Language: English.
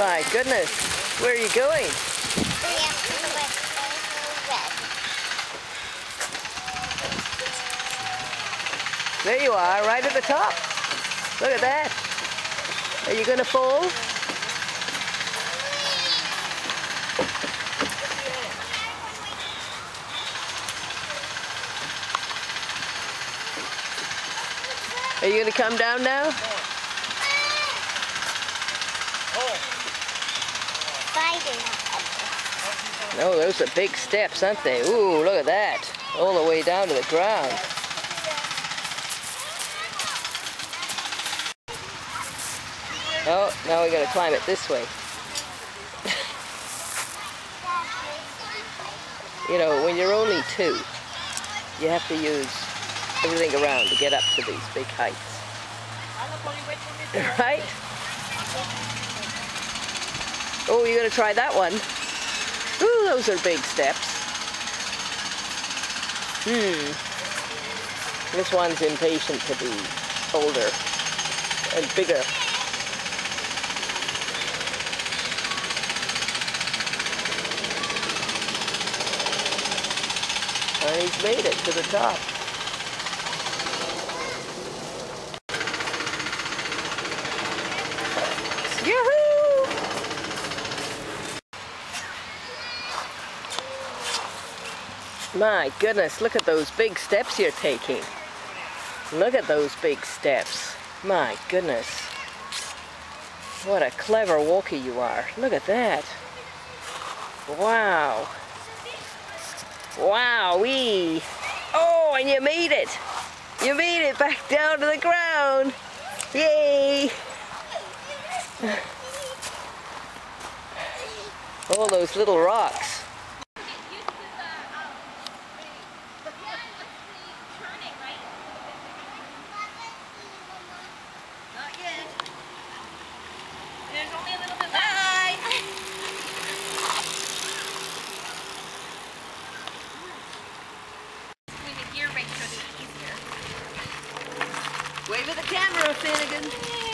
My goodness, where are you going? There you are, right at the top. Look at that. Are you going to fall? Are you going to come down now? No, those are big steps, aren't they? Ooh, look at that. All the way down to the ground. Oh, now we got to climb it this way. You know, when you're only 2, you have to use everything around to get up to these big heights. Right? Oh, you're going to try that one. Ooh, those are big steps. This one's impatient to be older and bigger. And he's made it to the top. Yoo-hoo! My goodness, look at those big steps you're taking. Look at those big steps. My goodness. What a clever walker you are. Look at that. Wow. Wowee! Oh, and you made it! You made it back down to the ground! Yay! All those little rocks. Not yet. There's only a little bit left. Bye! Gear brake so it's easier. Wave at the camera, Finnegan.